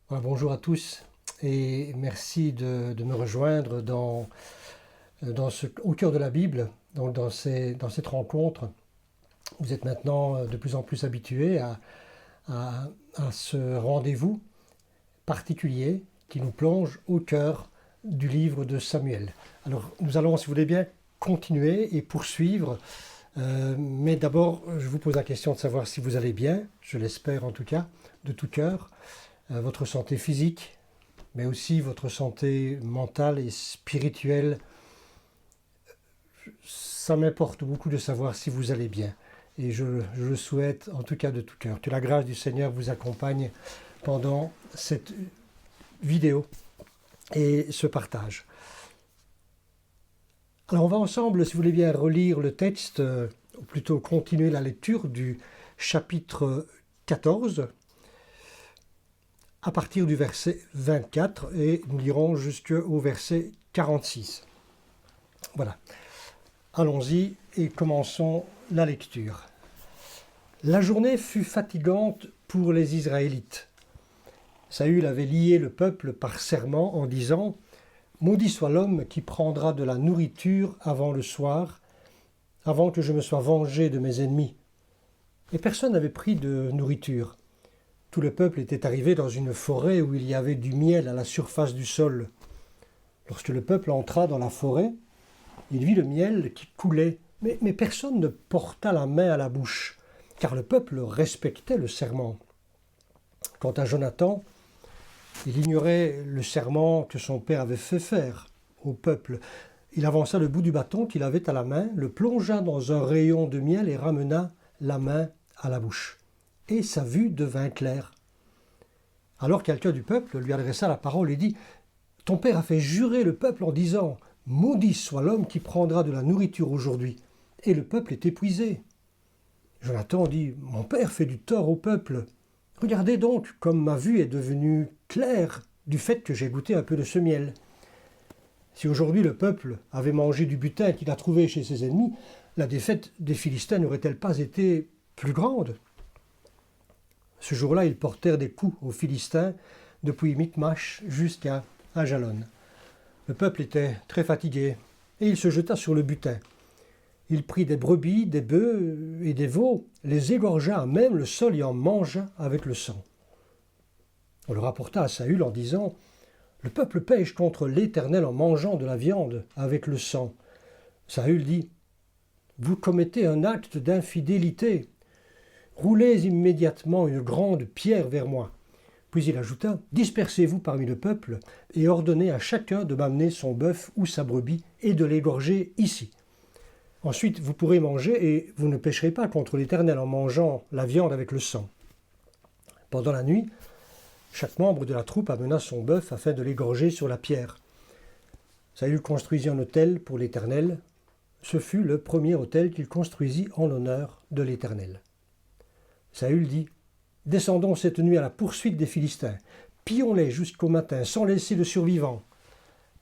Voilà, bonjour à tous et merci de me rejoindre au cœur de la Bible, donc dans cette rencontre. Vous êtes maintenant de plus en plus habitués à ce rendez-vous particulier qui nous plonge au cœur du livre de Samuel. Alors nous allons, si vous voulez bien, continuer et poursuivre. Mais d'abord, je vous pose la question de savoir si vous allez bien, je l'espère en tout cas, de tout cœur. Votre santé physique, mais aussi votre santé mentale et spirituelle. Ça m'importe beaucoup de savoir si vous allez bien. Et je le souhaite en tout cas de tout cœur. Que la grâce du Seigneur vous accompagne pendant cette vidéo et ce partage. Alors on va ensemble, si vous voulez bien, relire le texte, ou plutôt continuer la lecture du chapitre 14, à partir du verset 24 et nous lirons jusqu'au verset 46. Voilà. Allons-y et commençons la lecture. La journée fut fatigante pour les Israélites. Saül avait lié le peuple par serment en disant « Maudit soit l'homme qui prendra de la nourriture avant le soir, avant que je me sois vengé de mes ennemis. » Et personne n'avait pris de nourriture. Tout le peuple était arrivé dans une forêt où il y avait du miel à la surface du sol. Lorsque le peuple entra dans la forêt, il vit le miel qui coulait, mais personne ne porta la main à la bouche, car le peuple respectait le serment. Quant à Jonathan, il ignorait le serment que son père avait fait faire au peuple. Il avança le bout du bâton qu'il avait à la main, le plongea dans un rayon de miel et ramena la main à la bouche. Et sa vue devint claire. Alors quelqu'un du peuple lui adressa la parole et dit « Ton père a fait jurer le peuple en disant « Maudit soit l'homme qui prendra de la nourriture aujourd'hui » et le peuple est épuisé. » Jonathan dit « Mon père fait du tort au peuple. Regardez donc comme ma vue est devenue claire du fait que j'ai goûté un peu de ce miel. Si aujourd'hui le peuple avait mangé du butin qu'il a trouvé chez ses ennemis, la défaite des Philistins n'aurait-elle pas été plus grande ?» Ce jour-là, ils portèrent des coups aux Philistins depuis Michmash jusqu'à Ajalon. Le peuple était très fatigué et il se jeta sur le butin. Il prit des brebis, des bœufs et des veaux, les égorgea à même le sol et en mangea avec le sang. On le rapporta à Saül en disant « Le peuple pêche contre l'Éternel en mangeant de la viande avec le sang. » Saül dit « Vous commettez un acte d'infidélité. Roulez immédiatement une grande pierre vers moi. » Puis il ajouta « Dispersez-vous parmi le peuple et ordonnez à chacun de m'amener son bœuf ou sa brebis et de l'égorger ici. Ensuite vous pourrez manger et vous ne pécherez pas contre l'Éternel en mangeant la viande avec le sang. » Pendant la nuit, chaque membre de la troupe amena son bœuf afin de l'égorger sur la pierre. Saül construisit un autel pour l'Éternel. Ce fut le premier autel qu'il construisit en l'honneur de l'Éternel. Saül dit « Descendons cette nuit à la poursuite des Philistins. Pillons-les jusqu'au matin, sans laisser de survivants. »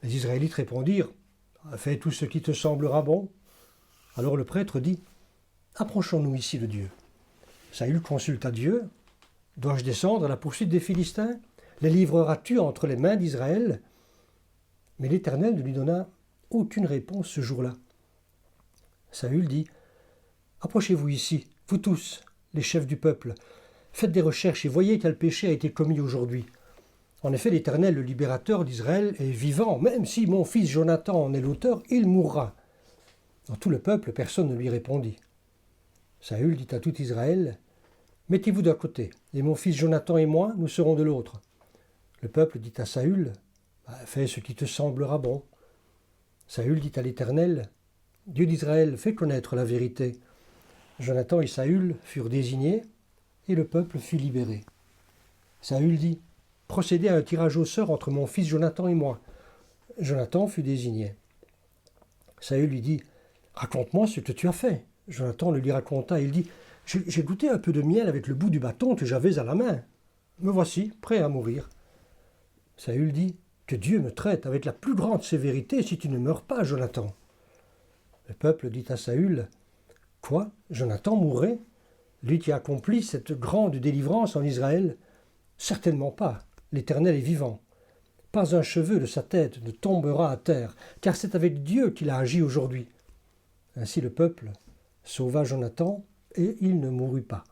Les Israélites répondirent « Fais tout ce qui te semblera bon. » Alors le prêtre dit « Approchons-nous ici de Dieu. » Saül consulta Dieu. « Dois-je descendre à la poursuite des Philistins? Les livreras-tu entre les mains d'Israël ?» Mais l'Éternel ne lui donna aucune réponse ce jour-là. Saül dit « Approchez-vous ici, vous tous, les chefs du peuple. Faites des recherches et voyez quel péché a été commis aujourd'hui. En effet, l'Éternel, le libérateur d'Israël, est vivant. Même si mon fils Jonathan en est l'auteur, il mourra. » Dans tout le peuple, personne ne lui répondit. Saül dit à tout Israël, « Mettez-vous d'un côté, et mon fils Jonathan et moi, nous serons de l'autre. » Le peuple dit à Saül, « Fais ce qui te semblera bon. » Saül dit à l'Éternel, « Dieu d'Israël, fais connaître la vérité. » Jonathan et Saül furent désignés, et le peuple fut libéré. Saül dit, « Procédez à un tirage au sort entre mon fils Jonathan et moi. » Jonathan fut désigné. Saül lui dit, « Raconte-moi ce que tu as fait. » Jonathan le lui raconta, et il dit, « J'ai goûté un peu de miel avec le bout du bâton que j'avais à la main. Me voici, prêt à mourir. » Saül dit, « Que Dieu me traite avec la plus grande sévérité si tu ne meurs pas, Jonathan. » Le peuple dit à Saül, « Quoi, Jonathan mourrait, lui qui accomplit cette grande délivrance en Israël? Certainement pas. l'Éternel est vivant. Pas un cheveu de sa tête ne tombera à terre, car c'est avec Dieu qu'il a agi aujourd'hui. » Ainsi le peuple sauva Jonathan, et il ne mourut pas.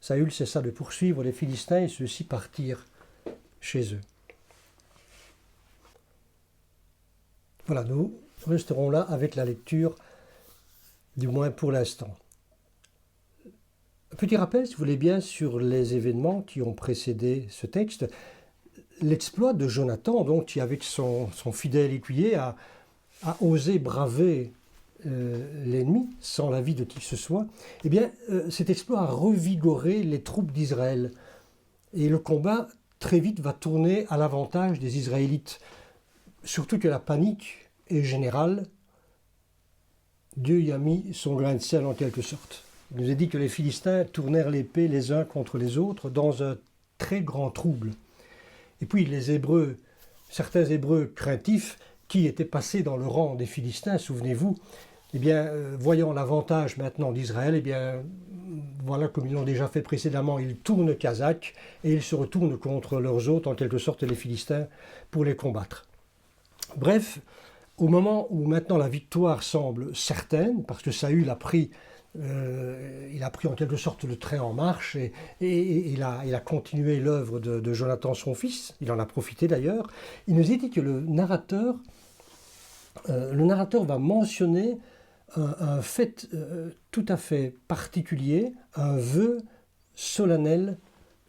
Saül cessa de poursuivre les Philistins, et ceux-ci partirent chez eux. Voilà, nous resterons là avec la lecture, du moins pour l'instant. Un petit rappel, si vous voulez bien, sur les événements qui ont précédé ce texte. L'exploit de Jonathan, donc, qui avec son fidèle écuyer a osé braver l'ennemi sans l'avis de qui que ce soit, eh bien, cet exploit a revigoré les troupes d'Israël. Et le combat, très vite, va tourner à l'avantage des Israélites. Surtout que la panique est générale. Dieu y a mis son grain de sel en quelque sorte. Il nous est dit que les Philistins tournèrent l'épée les uns contre les autres dans un très grand trouble. Et puis les Hébreux, certains Hébreux craintifs, qui étaient passés dans le rang des Philistins, souvenez-vous, eh bien, voyant l'avantage maintenant d'Israël, eh bien, voilà, comme ils l'ont déjà fait précédemment, ils tournent casaque et ils se retournent contre leurs hôtes, en quelque sorte les Philistins, pour les combattre. Bref, au moment où maintenant la victoire semble certaine, parce que Saül a pris en quelque sorte le train en marche et il a continué l'œuvre de Jonathan son fils, il en a profité d'ailleurs, il nous est dit que le narrateur va mentionner un fait tout à fait particulier, un vœu solennel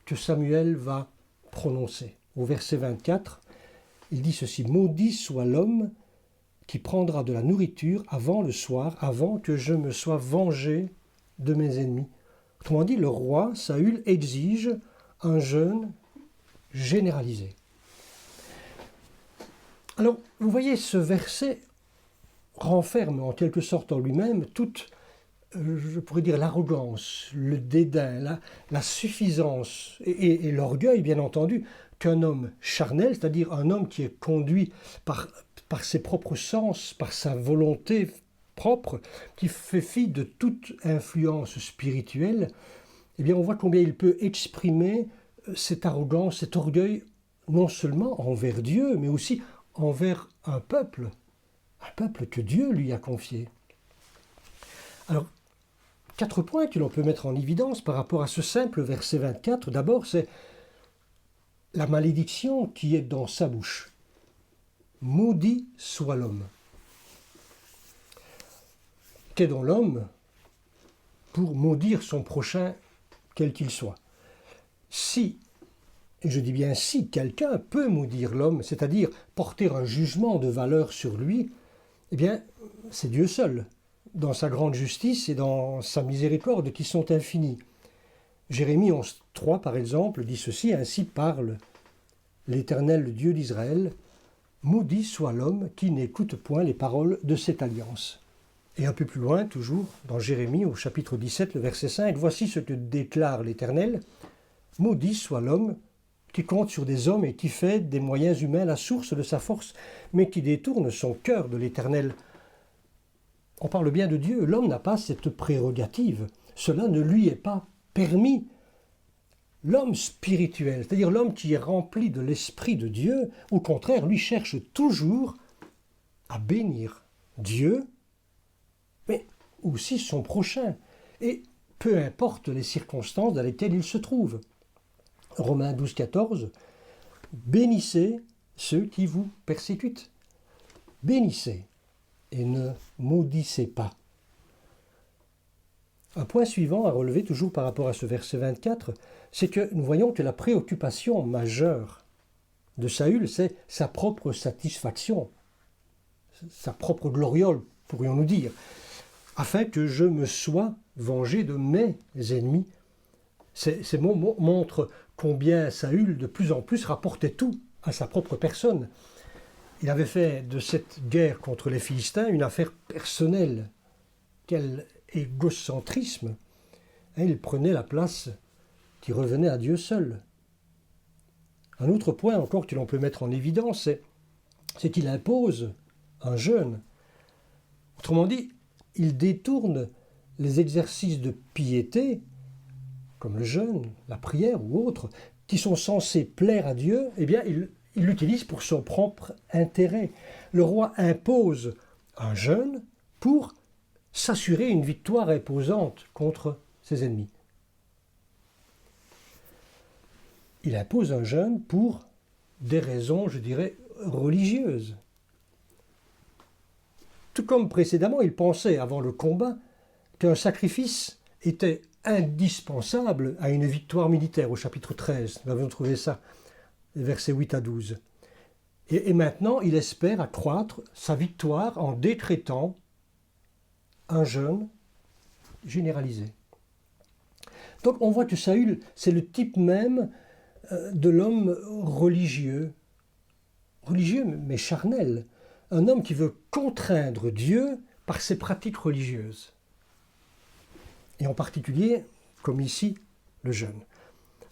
que Samuel va prononcer. Au verset 24, il dit ceci: « Maudit soit l'homme qui prendra de la nourriture avant le soir, avant que je me sois vengé de mes ennemis. » Autrement dit, le roi Saül exige un jeûne généralisé. Alors, vous voyez, ce verset renferme en quelque sorte en lui-même toute, je pourrais dire, l'arrogance, le dédain, la suffisance et l'orgueil, bien entendu, qu'un homme charnel, c'est-à-dire un homme qui est conduit par ses propres sens, par sa volonté propre, qui fait fi de toute influence spirituelle, eh bien on voit combien il peut exprimer cette arrogance, cet orgueil, non seulement envers Dieu, mais aussi envers un peuple que Dieu lui a confié. Alors, 4 points que l'on peut mettre en évidence par rapport à ce simple verset 24. D'abord, c'est la malédiction qui est dans sa bouche. Maudit soit l'homme. Qu'est donc l'homme pour maudire son prochain, quel qu'il soit? Si, et je dis bien si, quelqu'un peut maudire l'homme, c'est-à-dire porter un jugement de valeur sur lui, eh bien, c'est Dieu seul, dans sa grande justice et dans sa miséricorde qui sont infinies. Jérémie 11.3, par exemple, dit ceci: « Ainsi parle l'Éternel, le Dieu d'Israël, maudit soit l'homme qui n'écoute point les paroles de cette alliance. » Et un peu plus loin, toujours, dans Jérémie, au chapitre 17, le verset 5, « Voici ce que déclare l'Éternel, maudit soit l'homme qui compte sur des hommes et qui fait des moyens humains la source de sa force, mais qui détourne son cœur de l'Éternel. » On parle bien de Dieu, l'homme n'a pas cette prérogative, cela ne lui est pas permis. L'homme spirituel, c'est-à-dire l'homme qui est rempli de l'Esprit de Dieu, au contraire, lui cherche toujours à bénir Dieu, mais aussi son prochain, et peu importe les circonstances dans lesquelles il se trouve. Romains 12, 14, « Bénissez ceux qui vous persécutent. Bénissez et ne maudissez pas. » Un point suivant à relever, toujours par rapport à ce verset 24, c'est que nous voyons que la préoccupation majeure de Saül, c'est sa propre satisfaction, sa propre gloriole, pourrions-nous dire, afin que je me sois vengé de mes ennemis. Ces mots montrent combien Saül, de plus en plus, rapportait tout à sa propre personne. Il avait fait de cette guerre contre les Philistins une affaire personnelle. Quel égocentrisme! Il prenait la place qui revenait à Dieu seul. Un autre point encore que l'on peut mettre en évidence, c'est qu'il impose un jeûne. Autrement dit, il détourne les exercices de piété, comme le jeûne, la prière ou autres, qui sont censés plaire à Dieu, eh bien, il l'utilise pour son propre intérêt. Le roi impose un jeûne pour s'assurer une victoire imposante contre ses ennemis. Il impose un jeûne pour des raisons, je dirais, religieuses. Tout comme précédemment, il pensait, avant le combat, qu'un sacrifice était indispensable à une victoire militaire, au chapitre 13. Nous avons trouvé ça, versets 8 à 12. Et maintenant, il espère accroître sa victoire en décrétant un jeûne généralisé. Donc on voit que Saül, c'est le type même de l'homme religieux mais charnel, un homme qui veut contraindre Dieu par ses pratiques religieuses. Et en particulier, comme ici, le jeûne.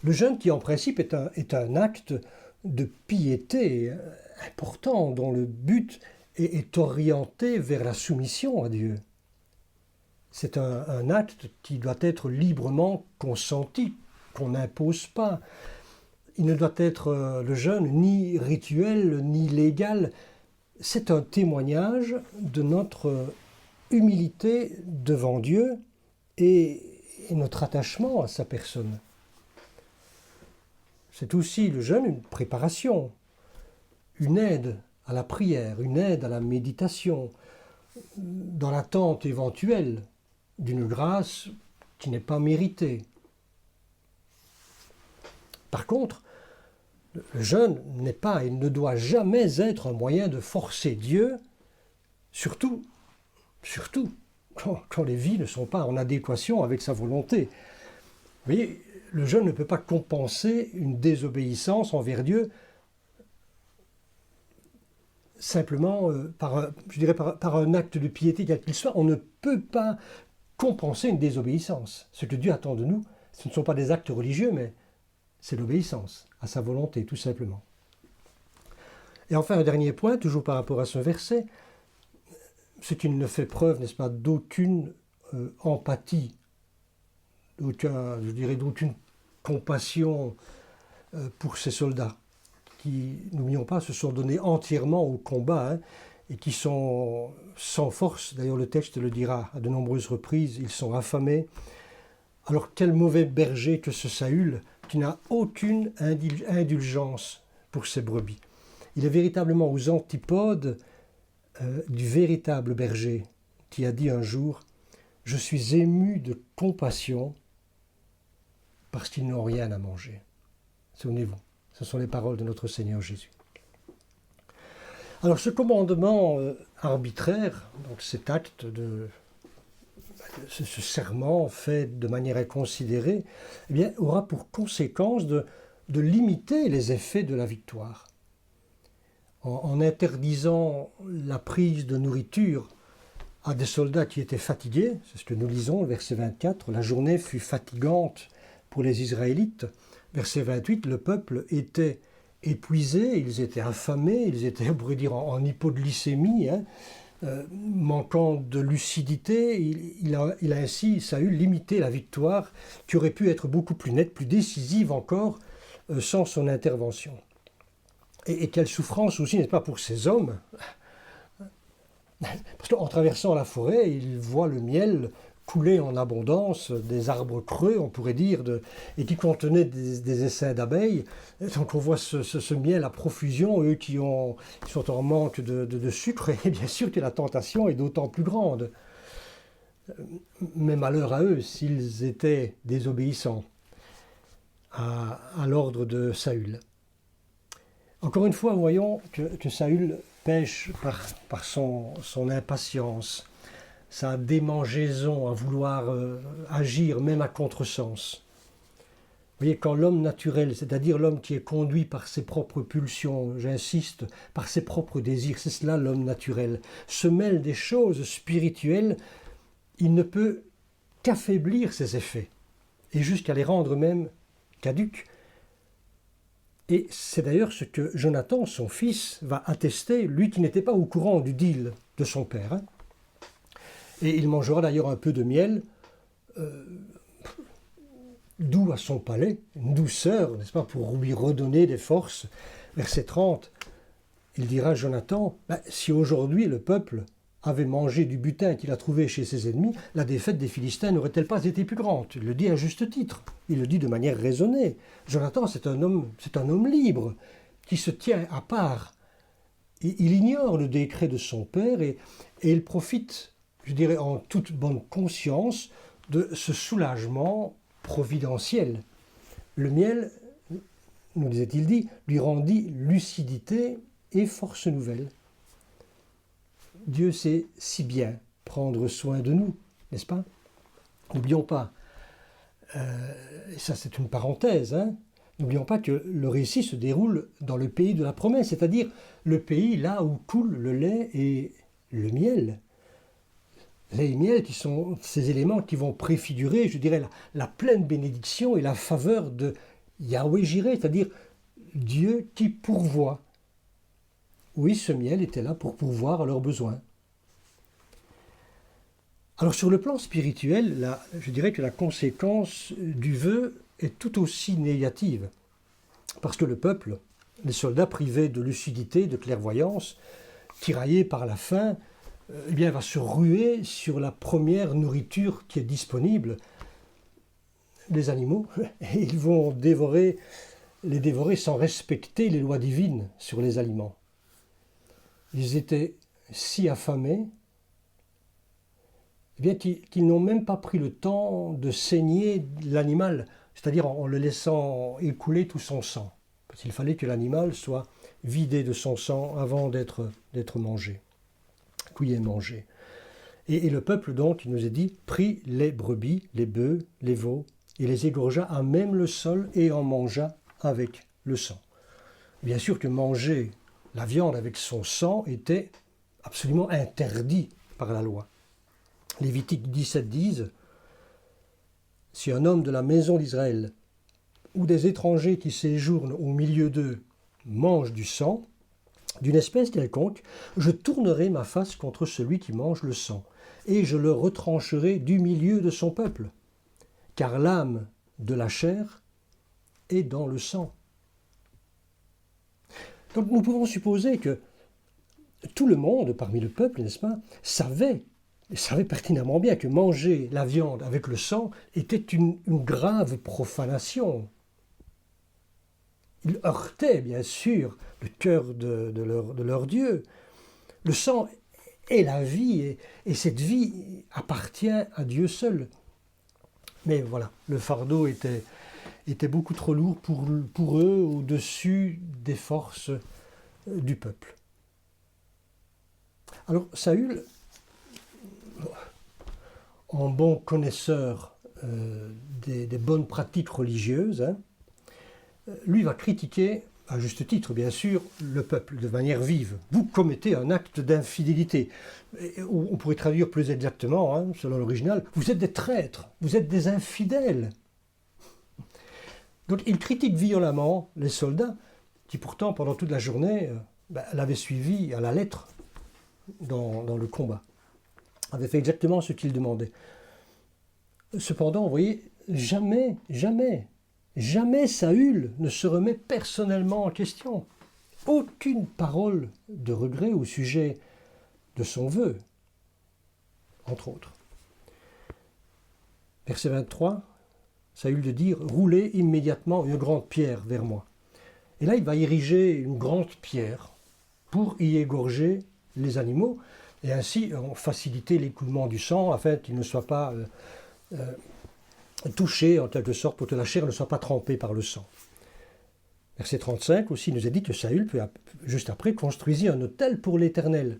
Le jeûne qui en principe est un acte de piété important dont le but est orienté vers la soumission à Dieu. C'est un acte qui doit être librement consenti, qu'on n'impose pas. Il ne doit être, le jeûne, ni rituel, ni légal. C'est un témoignage de notre humilité devant Dieu et notre attachement à sa personne. C'est aussi le jeûne une préparation, une aide à la prière, une aide à la méditation, dans l'attente éventuelle d'une grâce qui n'est pas méritée. Par contre, le jeûne n'est pas et ne doit jamais être un moyen de forcer Dieu, surtout quand les vies ne sont pas en adéquation avec sa volonté. Vous voyez, le jeûne ne peut pas compenser une désobéissance envers Dieu simplement par un acte de piété quel qu'il soit. On ne peut pas compenser une désobéissance. Ce que Dieu attend de nous, ce ne sont pas des actes religieux, mais c'est l'obéissance à sa volonté, tout simplement. Et enfin, un dernier point, toujours par rapport à ce verset, ce qui ne fait preuve, n'est-ce pas, d'aucune empathie, d'aucune compassion pour ces soldats qui, n'oublions pas, se sont donnés entièrement au combat et qui sont sans force. D'ailleurs, le texte le dira à de nombreuses reprises, ils sont affamés. Alors, quel mauvais berger que ce Saül, qui n'a aucune indulgence pour ses brebis. Il est véritablement aux antipodes du véritable berger qui a dit un jour « Je suis ému de compassion parce qu'ils n'ont rien à manger. » Souvenez-vous, ce sont les paroles de notre Seigneur Jésus. Alors ce commandement arbitraire, donc cet acte ce serment fait de manière inconsidérée, eh bien, aura pour conséquence de limiter les effets de la victoire. En interdisant la prise de nourriture à des soldats qui étaient fatigués, c'est ce que nous lisons, verset 24, la journée fut fatigante pour les Israélites. Verset 28, le peuple était épuisé, ils étaient affamés, ils étaient, on pourrait dire, en hypoglycémie, manquant de lucidité. Il a ainsi, Saül, limité la victoire qui aurait pu être beaucoup plus nette, plus décisive encore, sans son intervention. Et quelle souffrance aussi, n'est-ce pas, pour ces hommes, parce qu'en traversant la forêt, ils voient le miel couler en abondance, des arbres creux, on pourrait dire, et qui contenaient des essaims d'abeilles. Donc on voit ce miel à profusion, eux qui sont en manque de sucre, et bien sûr que la tentation est d'autant plus grande. Mais malheur à eux s'ils étaient désobéissants à l'ordre de Saül. Encore une fois, voyons que Saül pêche par son impatience, sa démangeaison à vouloir agir même à contresens. Vous voyez, quand l'homme naturel, c'est-à-dire l'homme qui est conduit par ses propres pulsions, j'insiste, par ses propres désirs, c'est cela l'homme naturel, se mêle des choses spirituelles, il ne peut qu'affaiblir ses effets, et jusqu'à les rendre même caducs. Et c'est d'ailleurs ce que Jonathan, son fils, va attester, lui qui n'était pas au courant du deal de son père. Et il mangera d'ailleurs un peu de miel, doux à son palais, une douceur, n'est-ce pas, pour lui redonner des forces. Verset 30, il dira à Jonathan, si aujourd'hui le peuple avait mangé du butin qu'il a trouvé chez ses ennemis, la défaite des Philistins n'aurait-elle pas été plus grande? Il le dit à juste titre, il le dit de manière raisonnée. Jonathan, c'est un homme libre, qui se tient à part. Il ignore le décret de son père et il profite, je dirais, en toute bonne conscience de ce soulagement providentiel. Le miel, nous disait-il dit, lui rendit lucidité et force nouvelle. Dieu sait si bien prendre soin de nous, n'est-ce pas? N'oublions pas, et ça c'est une parenthèse, n'oublions pas que le récit se déroule dans le pays de la promesse, c'est-à-dire le pays là où coule le lait et le miel. Lait et miel qui sont ces éléments qui vont préfigurer, je dirais, la pleine bénédiction et la faveur de Yahweh Jireh, c'est-à-dire Dieu qui pourvoit. Oui, ce miel était là pour pourvoir à leurs besoins. Alors sur le plan spirituel, je dirais que la conséquence du vœu est tout aussi négative. Parce que le peuple, les soldats privés de lucidité, de clairvoyance, tiraillés par la faim, va se ruer sur la première nourriture qui est disponible, les animaux, et ils vont les dévorer sans respecter les lois divines sur les aliments. Ils étaient si affamés qu'ils n'ont même pas pris le temps de saigner l'animal, c'est-à-dire en le laissant écouler tout son sang. Parce qu'il fallait que l'animal soit vidé de son sang avant d'être mangé, cueilli et mangé. Et le peuple, donc, il nous est dit, prit les brebis, les bœufs, les veaux, et les égorgea à même le sol et en mangea avec le sang. Bien sûr que manger la viande avec son sang était absolument interdit par la loi. Lévitique 17 disent « Si un homme de la maison d'Israël ou des étrangers qui séjournent au milieu d'eux mangent du sang, d'une espèce quelconque, je tournerai ma face contre celui qui mange le sang, et je le retrancherai du milieu de son peuple, car l'âme de la chair est dans le sang. » Donc nous pouvons supposer que tout le monde, parmi le peuple, n'est-ce pas, savait pertinemment bien que manger la viande avec le sang était une grave profanation. Ils heurtaient, bien sûr, le cœur de leur Dieu. Le sang est la vie, et cette vie appartient à Dieu seul. Mais voilà, le fardeau était beaucoup trop lourd pour eux, au-dessus des forces du peuple. Alors Saül, en bon connaisseur des bonnes pratiques religieuses, lui va critiquer, à juste titre bien sûr, le peuple de manière vive. Vous commettez un acte d'infidélité. On pourrait traduire plus exactement, selon l'original, vous êtes des traîtres, vous êtes des infidèles. Donc il critique violemment les soldats qui pourtant pendant toute la journée l'avaient suivi à la lettre dans le combat, avaient fait exactement ce qu'il demandait. Cependant, vous voyez, jamais Saül ne se remet personnellement en question. Aucune parole de regret au sujet de son vœu, entre autres. Verset 23, Saül de dire « Roulez immédiatement une grande pierre vers moi ». Et là, il va ériger une grande pierre pour y égorger les animaux et ainsi faciliter l'écoulement du sang afin qu'il ne soit pas touché en quelque sorte pour que la chair ne soit pas trempée par le sang. Verset 35 aussi nous a dit que Saül, juste après, construisit un autel pour l'Éternel.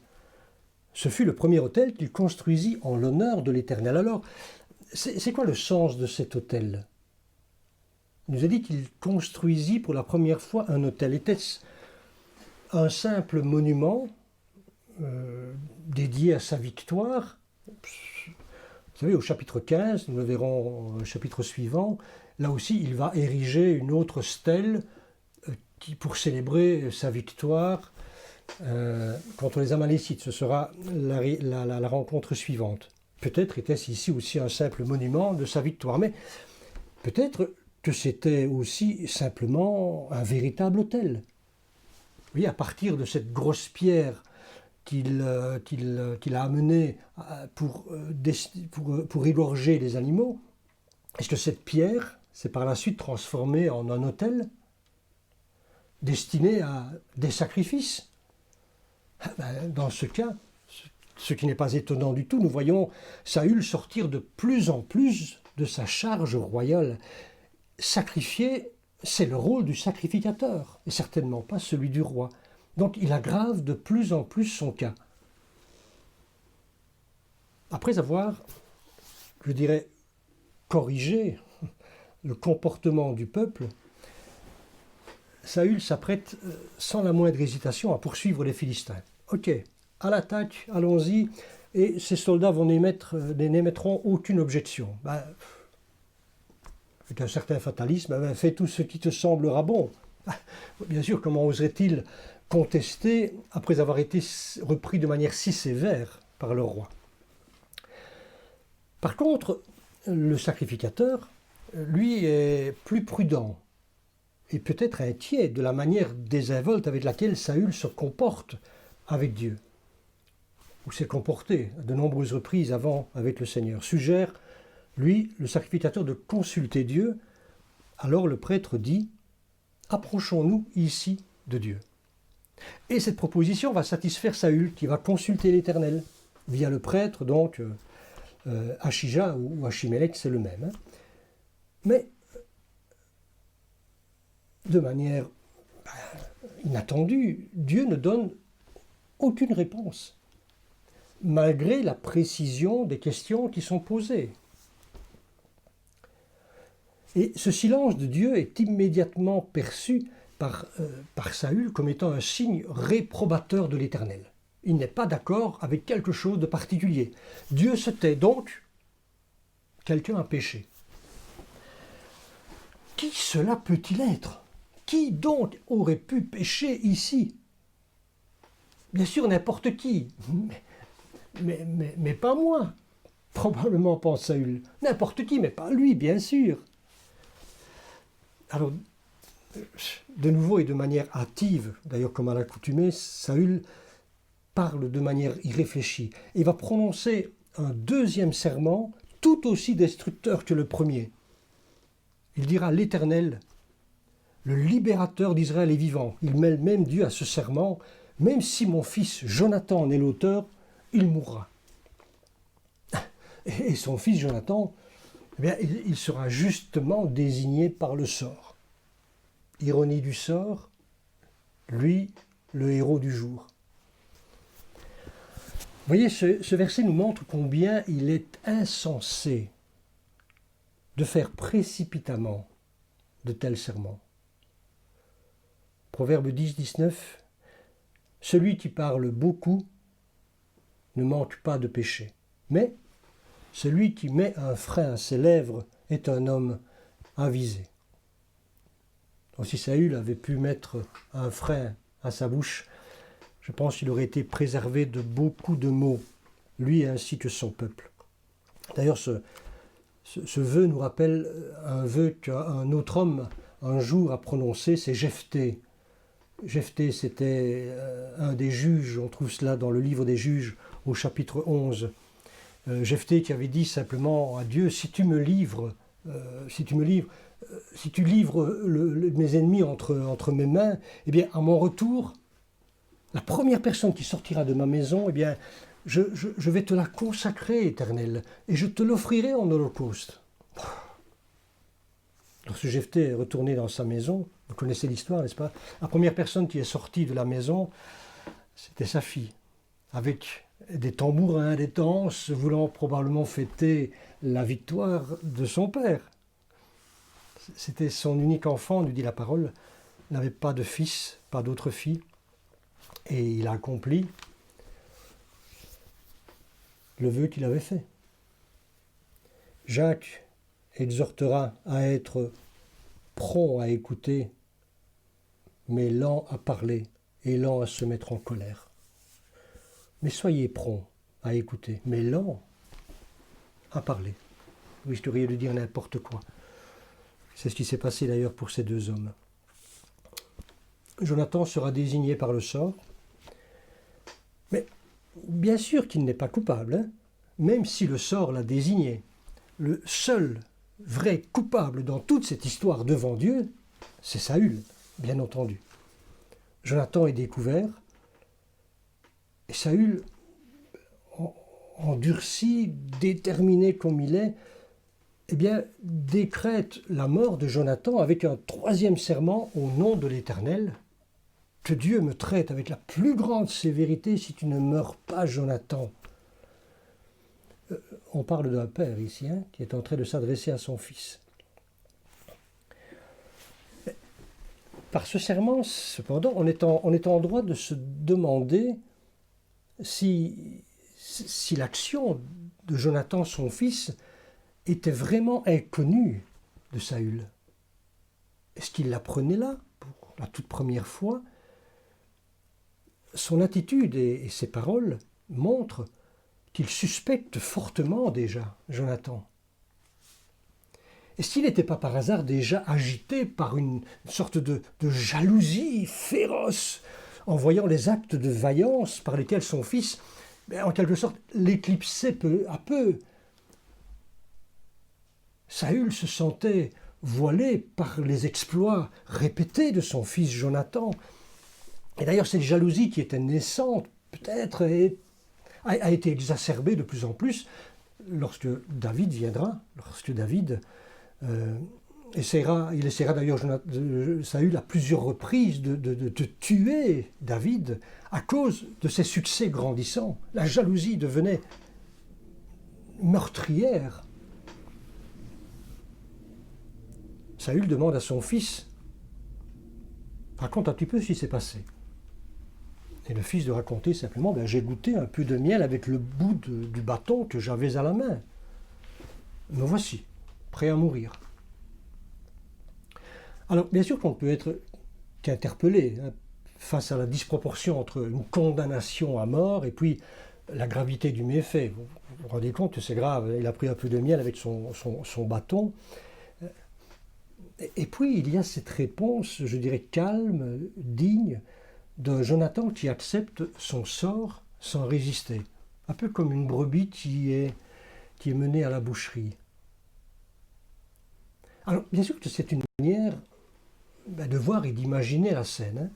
Ce fut le premier autel qu'il construisit en l'honneur de l'Éternel. Alors, c'est quoi le sens de cet autel? Il nous a dit qu'il construisit pour la première fois un autel. Était-ce un simple monument dédié à sa victoire? Vous savez, au chapitre 15, nous le verrons au chapitre suivant, là aussi, il va ériger une autre stèle pour célébrer sa victoire contre les Amalécites. Ce sera la rencontre suivante. Peut-être était-ce ici aussi un simple monument de sa victoire, mais Peut-être que c'était aussi simplement un véritable autel. Oui, à partir de cette grosse pierre qu'il a amenée pour égorger les animaux, est-ce que cette pierre s'est par la suite transformée en un autel destiné à des sacrifices? Dans ce cas, ce qui n'est pas étonnant du tout, nous voyons Saül sortir de plus en plus de sa charge royale. Sacrifier, c'est le rôle du sacrificateur, et certainement pas celui du roi. Donc il aggrave de plus en plus son cas. Après avoir, je dirais, corrigé le comportement du peuple, Saül s'apprête sans la moindre hésitation à poursuivre les Philistins. Ok, à l'attaque, allons-y, et ces soldats n'émettront aucune objection. Avec un certain fatalisme, fais tout ce qui te semblera bon. Bien sûr, comment oserait-il contester après avoir été repris de manière si sévère par le roi? Par contre, le sacrificateur, lui, est plus prudent et peut-être inquiet de la manière désinvolte avec laquelle Saül se comporte avec Dieu, ou s'est comporté à de nombreuses reprises avant avec le Seigneur. Suggère, lui, le sacrificateur, de consulter Dieu. Alors le prêtre dit « Approchons-nous ici de Dieu ». Et cette proposition va satisfaire Saül, qui va consulter l'Éternel, via le prêtre, donc Achija ou Achimélec, c'est le même. Mais de manière inattendue, Dieu ne donne aucune réponse, malgré la précision des questions qui sont posées. Et ce silence de Dieu est immédiatement perçu par Saül comme étant un signe réprobateur de l'Éternel. Il n'est pas d'accord avec quelque chose de particulier. Dieu se tait, donc quelqu'un a péché. Qui cela peut-il être? Qui donc aurait pu pécher ici? Bien sûr, n'importe qui, mais pas moi. Probablement, pense Saül. N'importe qui, mais pas lui, bien sûr. Alors, de nouveau et de manière hâtive, d'ailleurs comme à l'accoutumée, Saül parle de manière irréfléchie et va prononcer un deuxième serment tout aussi destructeur que le premier. Il dira « L'Éternel, le libérateur d'Israël est vivant ». Il mêle même Dieu à ce serment. Même si mon fils Jonathan en est l'auteur, il mourra. Et son fils Jonathan, eh bien, il sera justement désigné par le sort. Ironie du sort, lui, le héros du jour. Vous voyez, ce verset nous montre combien il est insensé de faire précipitamment de tels serments. Proverbe 10, 19. Celui qui parle beaucoup ne manque pas de péché, mais celui qui met un frein à ses lèvres est un homme avisé. Donc, si Saül avait pu mettre un frein à sa bouche, je pense qu'il aurait été préservé de beaucoup de maux, lui ainsi que son peuple. D'ailleurs, ce vœu nous rappelle un vœu qu'un autre homme un jour a prononcé, c'est Jephthé. Jephthé, c'était un des juges, on trouve cela dans le livre des juges au chapitre 11. Jephthé qui avait dit simplement à Dieu, si tu livres mes ennemis entre mes mains, eh bien à mon retour, la première personne qui sortira de ma maison, eh bien je vais te la consacrer, Éternel, et je te l'offrirai en holocauste. Lorsque Jephthé est retourné dans sa maison, vous connaissez l'histoire, n'est-ce pas? La première personne qui est sortie de la maison, c'était sa fille, avec des tambourins, des danses, voulant probablement fêter la victoire de son père. C'était son unique enfant, nous dit la parole, n'avait pas de fils, pas d'autre fille, et il a accompli le vœu qu'il avait fait. Jacques exhortera à être prompt à écouter, mais lent à parler et lent à se mettre en colère. Mais soyez prompt à écouter, mais lent à parler. Vous risqueriez de dire n'importe quoi. C'est ce qui s'est passé d'ailleurs pour ces deux hommes. Jonathan sera désigné par le sort, mais bien sûr qu'il n'est pas coupable, hein, même si le sort l'a désigné. Le seul vrai coupable dans toute cette histoire devant Dieu, c'est Saül, bien entendu. Jonathan est découvert, et Saül, endurci, déterminé comme il est, eh bien, décrète la mort de Jonathan avec un troisième serment au nom de l'Éternel. Que Dieu me traite avec la plus grande sévérité si tu ne meurs pas, Jonathan. On parle d'un père ici, hein, qui est en train de s'adresser à son fils. Par ce serment, cependant, on est en droit de se demander si l'action de Jonathan, son fils, était vraiment inconnue de Saül. Est-ce qu'il l'apprenait là, pour la toute première fois? Son attitude et ses paroles montrent qu'il suspecte fortement déjà Jonathan. Est-ce qu'il n'était pas par hasard déjà agité par une sorte de jalousie féroce en voyant les actes de vaillance par lesquels son fils, en quelque sorte, l'éclipsait peu à peu? Saül se sentait voilé par les exploits répétés de son fils Jonathan. Et d'ailleurs, cette jalousie qui était naissante, peut-être, a été exacerbée de plus en plus lorsque David viendra, lorsque David il essaiera d'ailleurs Saül à plusieurs reprises de tuer David à cause de ses succès grandissants. La jalousie devenait meurtrière. Saül demande à son fils, raconte un petit peu ce qui s'est passé. Et le fils de raconter simplement, j'ai goûté un peu de miel avec le bout du bâton que j'avais à la main. Me voici, prêt à mourir. Alors, bien sûr qu'on ne peut être qu'interpellé face à la disproportion entre une condamnation à mort et puis la gravité du méfait. Vous vous rendez compte que c'est grave, il a pris un peu de miel avec son bâton. Et puis, il y a cette réponse, je dirais, calme, digne, d'un Jonathan qui accepte son sort sans résister. Un peu comme une brebis qui est menée à la boucherie. Alors, bien sûr que c'est une manière de voir et d'imaginer la scène.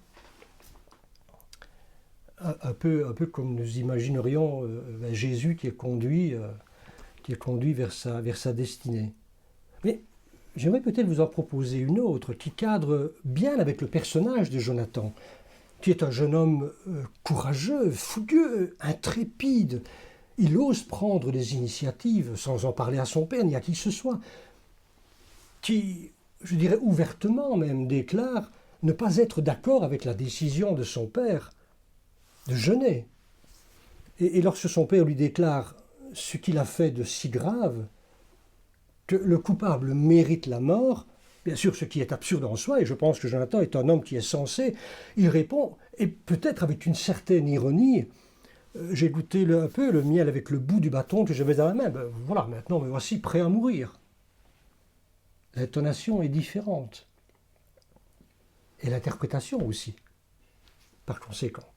Hein. Un peu comme nous imaginerions Jésus qui est conduit vers sa destinée. Mais j'aimerais peut-être vous en proposer une autre qui cadre bien avec le personnage de Jonathan, qui est un jeune homme courageux, fougueux, intrépide. Il ose prendre des initiatives sans en parler à son père ni à qui que ce soit, qui, je dirais ouvertement même, déclare ne pas être d'accord avec la décision de son père de jeûner. Et lorsque son père lui déclare ce qu'il a fait de si grave, que le coupable mérite la mort, bien sûr ce qui est absurde en soi, et je pense que Jonathan est un homme qui est sensé, il répond, et peut-être avec une certaine ironie, j'ai goûté un peu le miel avec le bout du bâton que j'avais dans la main, voilà, maintenant me voici prêt à mourir. L'intonation est différente. Et l'interprétation aussi, par conséquent.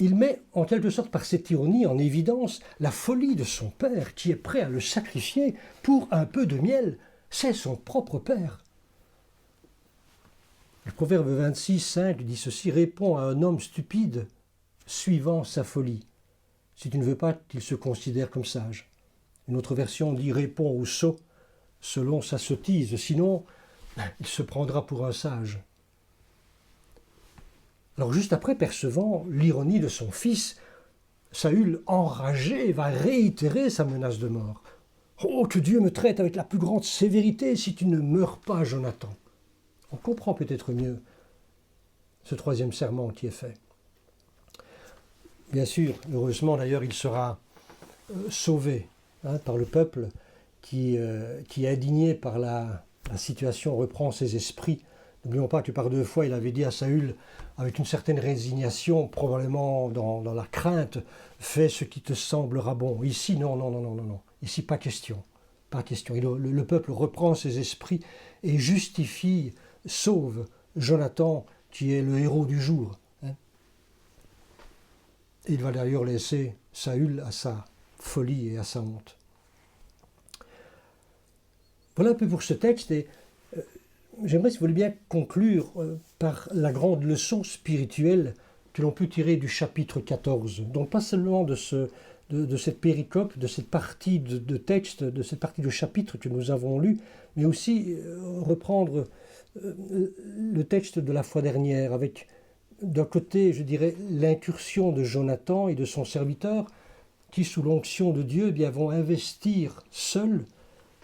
Il met en quelque sorte par cette ironie en évidence la folie de son père qui est prêt à le sacrifier pour un peu de miel. C'est son propre père. Le proverbe 26, 5 dit ceci, réponds à un homme stupide suivant sa folie, si tu ne veux pas qu'il se considère comme sage. Une autre version dit réponds au sot selon sa sottise, sinon il se prendra pour un sage. Alors juste après, percevant l'ironie de son fils, Saül, enragé, va réitérer sa menace de mort. « Oh, que Dieu me traite avec la plus grande sévérité si tu ne meurs pas, Jonathan !» On comprend peut-être mieux ce troisième serment qui est fait. Bien sûr, heureusement d'ailleurs, il sera sauvé par le peuple qui indigné par la situation, reprend ses esprits. N'oublions pas que par deux fois, il avait dit à Saül, avec une certaine résignation, probablement dans la crainte, « Fais ce qui te semblera bon. » Ici, non. Ici, pas question. pas question. Et le peuple reprend ses esprits et justifie, sauve Jonathan, qui est le héros du jour. Hein. Il va d'ailleurs laisser Saül à sa folie et à sa honte. Voilà un peu pour ce texte, et j'aimerais, si vous voulez bien, conclure par la grande leçon spirituelle que l'on peut tirer du chapitre 14. Donc pas seulement de cette péricope, de cette partie de texte, de cette partie de chapitre que nous avons lu, mais aussi reprendre le texte de la fois dernière, avec d'un côté, je dirais, l'incursion de Jonathan et de son serviteur, qui, sous l'onction de Dieu, bien, vont investir seuls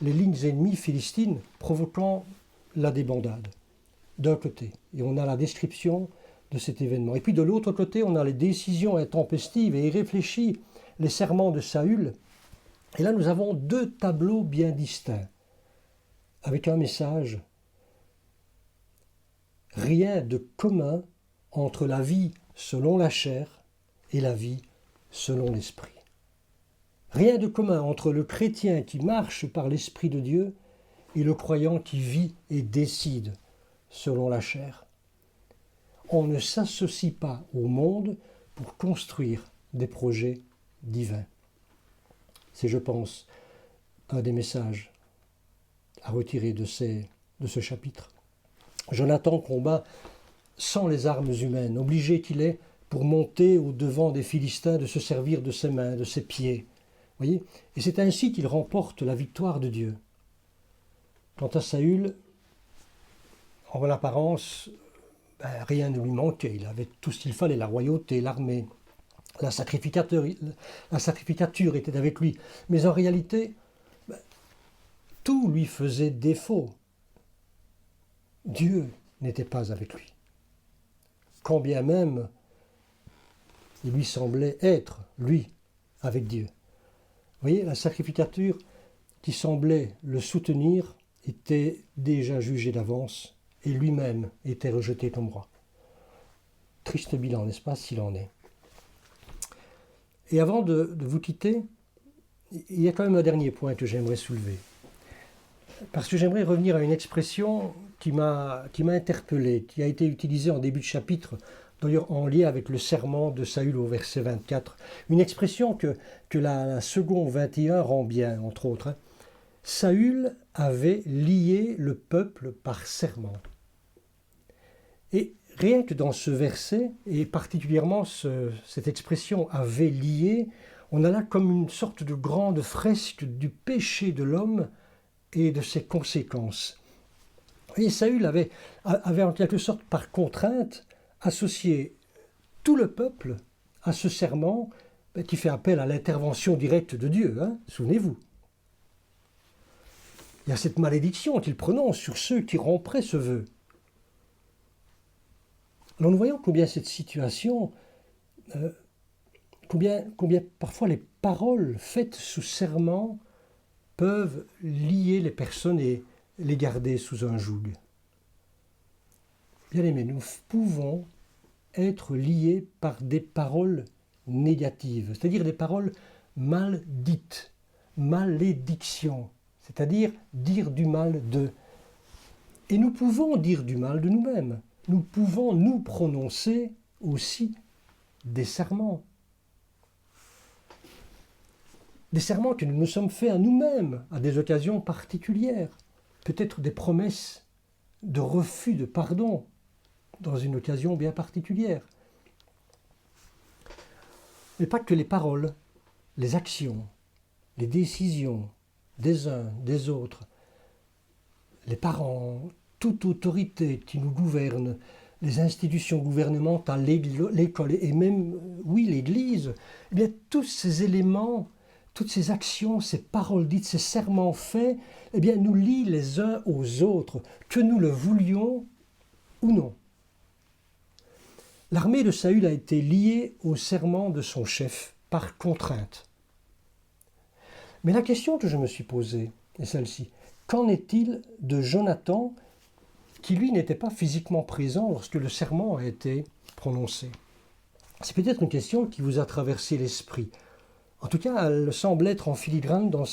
les lignes ennemies philistines, provoquant la débandade, d'un côté. Et on a la description de cet événement. Et puis de l'autre côté, on a les décisions intempestives et irréfléchies, les serments de Saül. Et là, nous avons deux tableaux bien distincts, avec un message. Rien de commun entre la vie selon la chair et la vie selon l'esprit. Rien de commun entre le chrétien qui marche par l'Esprit de Dieu et le croyant qui vit et décide selon la chair. On ne s'associe pas au monde pour construire des projets divins. C'est, je pense, un des messages à retirer de ce chapitre. Jonathan combat sans les armes humaines, obligé qu'il est, pour monter au-devant des Philistins, de se servir de ses mains, de ses pieds. Voyez ? Et c'est ainsi qu'il remporte la victoire de Dieu. Quant à Saül, en apparence, rien ne lui manquait. Il avait tout ce qu'il fallait, la royauté, l'armée, la sacrificature était avec lui. Mais en réalité, tout lui faisait défaut. Dieu n'était pas avec lui. Quand bien même il lui semblait être, lui, avec Dieu. Vous voyez, la sacrificature qui semblait le soutenir était déjà jugée d'avance et lui-même était rejeté comme roi. Triste bilan, n'est-ce pas, s'il en est. Et avant de vous quitter, il y a quand même un dernier point que j'aimerais soulever. Parce que j'aimerais revenir à une expression qui m'a interpellé, qui a été utilisée en début de chapitre, d'ailleurs en lien avec le serment de Saül au verset 24. Une expression que la seconde 21 rend bien, entre autres. Hein. Saül avait lié le peuple par serment. Et rien que dans ce verset, et particulièrement cette expression « avait lié », on a là comme une sorte de grande fresque du péché de l'homme et de ses conséquences. Et Saül avait en quelque sorte par contrainte associé tout le peuple à ce serment qui fait appel à l'intervention directe de Dieu, hein, souvenez-vous. Il y a cette malédiction qu'il prononce sur ceux qui rompraient ce vœu. Alors nous voyons combien cette situation, combien parfois les paroles faites sous serment peuvent lier les personnes et les garder sous un joug. Bien aimés, nous pouvons être liés par des paroles négatives, c'est-à-dire des paroles mal dites, malédiction, c'est-à-dire dire du mal d'eux. Et nous pouvons dire du mal de nous-mêmes. Nous pouvons nous prononcer aussi des serments. Des serments que nous nous sommes faits à nous-mêmes, à des occasions particulières. Peut-être des promesses de refus de pardon dans une occasion bien particulière. Mais pas que les paroles, les actions, les décisions des uns, des autres, les parents, toute autorité qui nous gouverne, les institutions gouvernementales, l'école et même, oui, l'Église, eh bien, tous ces éléments, toutes ces actions, ces paroles dites, ces serments faits, eh bien, nous lient les uns aux autres, que nous le voulions ou non. L'armée de Saül a été liée au serment de son chef par contrainte. Mais la question que je me suis posée est celle-ci. Qu'en est-il de Jonathan, qui lui n'était pas physiquement présent lorsque le serment a été prononcé? C'est peut-être une question qui vous a traversé l'esprit. En tout cas, elle semble être en filigrane dans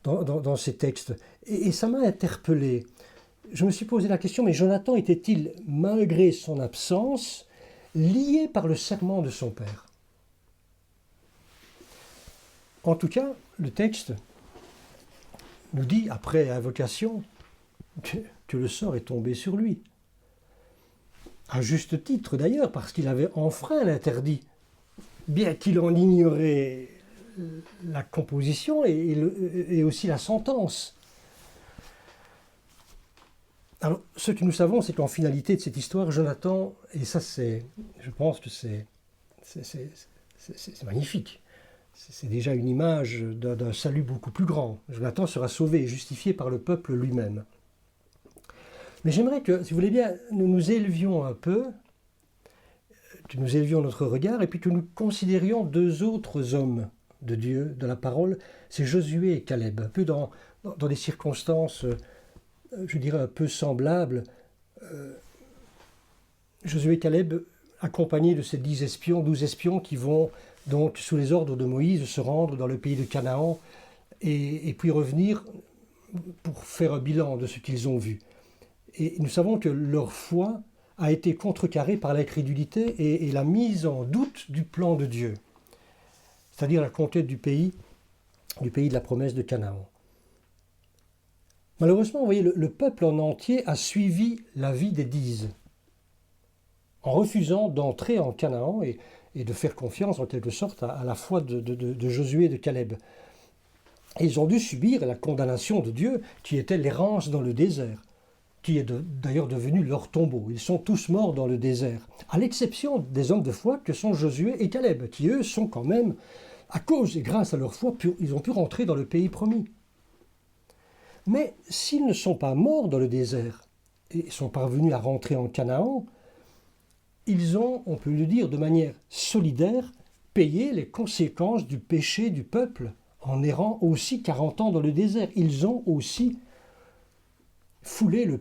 dans ces textes. Et ça m'a interpellé. Je me suis posé la question, mais Jonathan était-il, malgré son absence, lié par le serment de son père? En tout cas, le texte nous dit, après invocation, que le sort est tombé sur lui. À juste titre d'ailleurs, parce qu'il avait enfreint l'interdit, bien qu'il en ignorait la composition et aussi la sentence. Alors, ce que nous savons, c'est qu'en finalité de cette histoire, Jonathan, et ça je pense que c'est magnifique, c'est déjà une image d'un salut beaucoup plus grand. Jonathan sera sauvé et justifié par le peuple lui-même. Mais j'aimerais que, si vous voulez bien, nous nous élevions un peu, que nous élevions notre regard et puis que nous considérions deux autres hommes de Dieu, de la parole, c'est Josué et Caleb, un peu dans des circonstances, je dirais, un peu semblables. Josué et Caleb, accompagnés de ces 12 espions qui vont donc, sous les ordres de Moïse, se rendre dans le pays de Canaan et puis revenir pour faire un bilan de ce qu'ils ont vu. Et nous savons que leur foi a été contrecarrée par l'incrédulité et la mise en doute du plan de Dieu, c'est-à-dire la conquête du pays de la promesse de Canaan. Malheureusement, vous voyez, le peuple en entier a suivi l'avis des 10, en refusant d'entrer en Canaan et de faire confiance en quelque sorte à la foi de Josué et de Caleb. Et ils ont dû subir la condamnation de Dieu qui était l'errance dans le désert, qui est d'ailleurs devenu leur tombeau. Ils sont tous morts dans le désert, à l'exception des hommes de foi que sont Josué et Caleb, qui eux sont quand même, à cause et grâce à leur foi, ils ont pu rentrer dans le pays promis. Mais s'ils ne sont pas morts dans le désert et sont parvenus à rentrer en Canaan, ils ont, on peut le dire de manière solidaire, payé les conséquences du péché du peuple en errant aussi 40 ans dans le désert. Ils ont aussi foulé le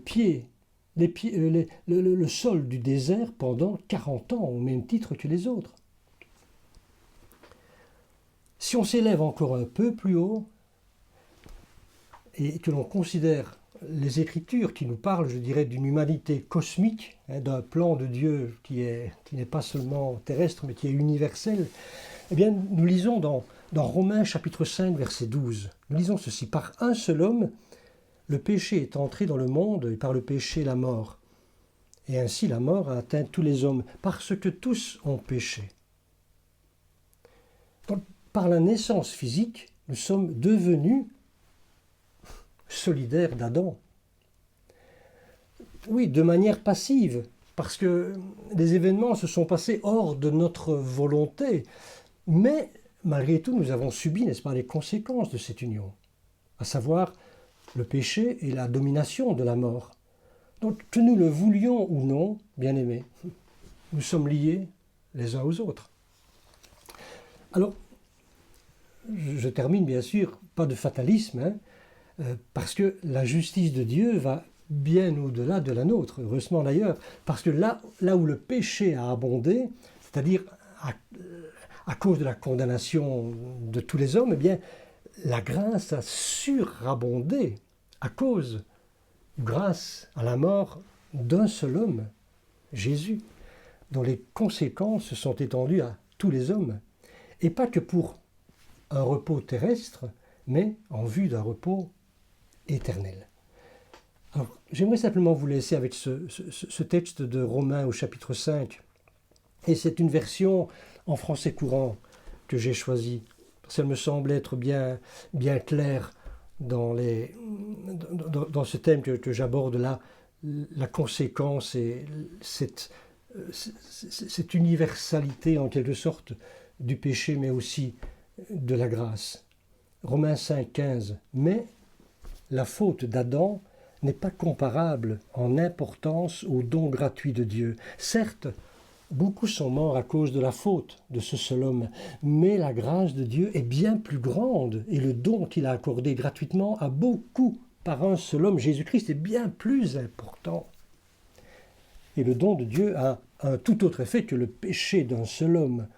sol du désert pendant 40 ans, au même titre que les autres. Si on s'élève encore un peu plus haut, et que l'on considère les Écritures qui nous parlent, je dirais, d'une humanité cosmique, d'un plan de Dieu qui n'est pas seulement terrestre, mais qui est universel, eh bien, nous lisons dans Romains chapitre 5, verset 12, nous lisons ceci: « Par un seul homme, le péché est entré dans le monde, et par le péché la mort. Et ainsi la mort a atteint tous les hommes, parce que tous ont péché. » Donc, par la naissance physique, nous sommes devenus solidaires d'Adam. Oui, de manière passive, parce que les événements se sont passés hors de notre volonté, mais malgré tout, nous avons subi, n'est-ce pas, les conséquences de cette union, à savoir le péché et la domination de la mort. Donc, que nous le voulions ou non, bien-aimés, nous sommes liés les uns aux autres. Alors, je termine bien sûr, pas de fatalisme, parce que la justice de Dieu va bien au-delà de la nôtre, heureusement d'ailleurs, parce que là où le péché a abondé, c'est-à-dire à cause de la condamnation de tous les hommes, eh bien, la grâce a surabondé grâce à la mort d'un seul homme, Jésus, dont les conséquences se sont étendues à tous les hommes, et pas que pour un repos terrestre, mais en vue d'un repos éternel. Alors, j'aimerais simplement vous laisser avec ce texte de Romains au chapitre 5, et c'est une version en français courant que j'ai choisie, parce qu'elle me semble être bien claire dans ce thème que j'aborde là, la conséquence et cette universalité en quelque sorte du péché, mais aussi de la grâce. Romains 5, 15. Mais la faute d'Adam n'est pas comparable en importance au don gratuit de Dieu. Certes, beaucoup sont morts à cause de la faute de ce seul homme, mais la grâce de Dieu est bien plus grande et le don qu'il a accordé gratuitement à beaucoup par un seul homme, Jésus-Christ, est bien plus important. Et le don de Dieu a un tout autre effet que le péché d'un seul homme.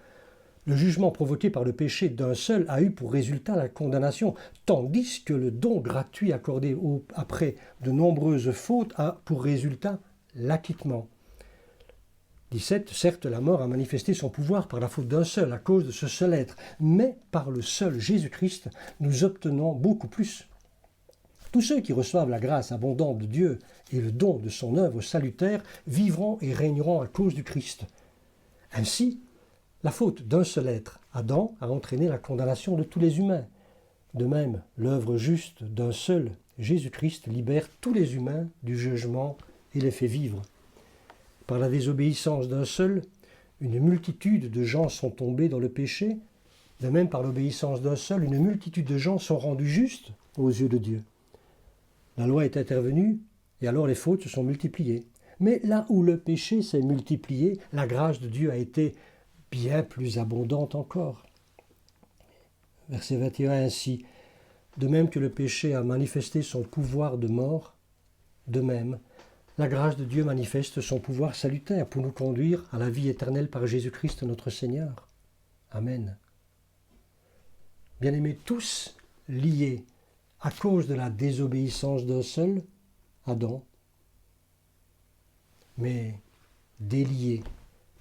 Le jugement provoqué par le péché d'un seul a eu pour résultat la condamnation, tandis que le don gratuit accordé après de nombreuses fautes a pour résultat l'acquittement. 17. Certes, la mort a manifesté son pouvoir par la faute d'un seul, à cause de ce seul être, mais par le seul Jésus-Christ, nous obtenons beaucoup plus. Tous ceux qui reçoivent la grâce abondante de Dieu et le don de son œuvre salutaire vivront et régneront à cause du Christ. Ainsi, la faute d'un seul être, Adam, a entraîné la condamnation de tous les humains. De même, l'œuvre juste d'un seul, Jésus-Christ, libère tous les humains du jugement et les fait vivre. Par la désobéissance d'un seul, une multitude de gens sont tombés dans le péché. De même, par l'obéissance d'un seul, une multitude de gens sont rendus justes aux yeux de Dieu. La loi est intervenue et alors les fautes se sont multipliées. Mais là où le péché s'est multiplié, la grâce de Dieu a été bien plus abondante encore. Verset 21 ainsi. De même que le péché a manifesté son pouvoir de mort, de même, la grâce de Dieu manifeste son pouvoir salutaire pour nous conduire à la vie éternelle par Jésus-Christ notre Seigneur. Amen. Bien-aimés, tous liés à cause de la désobéissance d'un seul, Adam, mais déliés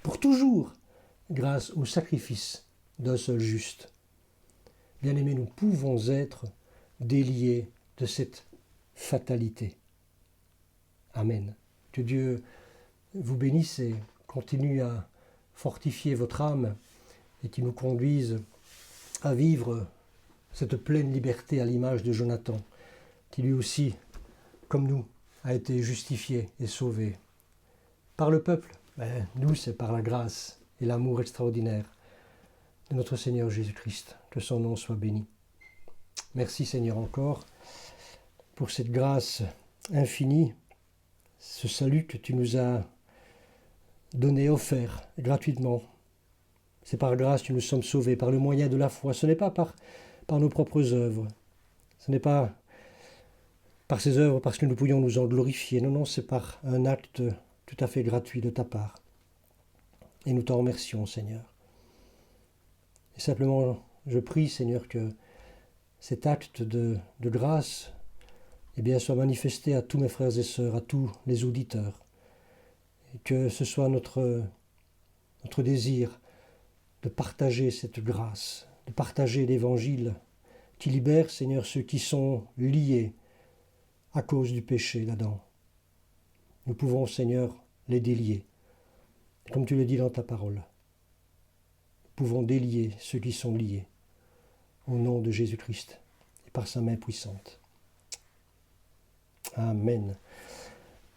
pour toujours grâce au sacrifice d'un seul juste. Bien-aimés, nous pouvons être déliés de cette fatalité. Amen. Que Dieu vous bénisse et continue à fortifier votre âme et qu'il nous conduise à vivre cette pleine liberté à l'image de Jonathan, qui lui aussi, comme nous, a été justifié et sauvé. Par le peuple, nous c'est par la grâce et l'amour extraordinaire de notre Seigneur Jésus-Christ. Que son nom soit béni. Merci Seigneur encore pour cette grâce infinie, ce salut que tu nous as donné, offert gratuitement. C'est par grâce que nous sommes sauvés, par le moyen de la foi. Ce n'est pas par nos propres œuvres. Ce n'est pas par ces œuvres parce que nous pourrions nous en glorifier. Non, non, c'est par un acte tout à fait gratuit de ta part. Et nous t'en remercions, Seigneur. Et simplement, je prie, Seigneur, que cet acte de grâce soit manifesté à tous mes frères et sœurs, à tous les auditeurs. Et que ce soit notre désir de partager cette grâce, de partager l'Évangile qui libère, Seigneur, ceux qui sont liés à cause du péché d'Adam. Nous pouvons, Seigneur, les délier, comme tu le dis dans ta parole. Nous pouvons délier ceux qui sont liés, au nom de Jésus-Christ et par sa main puissante. Amen.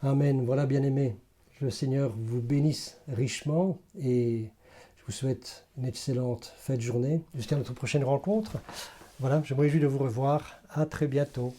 Amen. Voilà, bien-aimés, le Seigneur vous bénisse richement et je vous souhaite une excellente fête de journée. Jusqu'à notre prochaine rencontre. Voilà, je me réjouis de vous revoir. À très bientôt.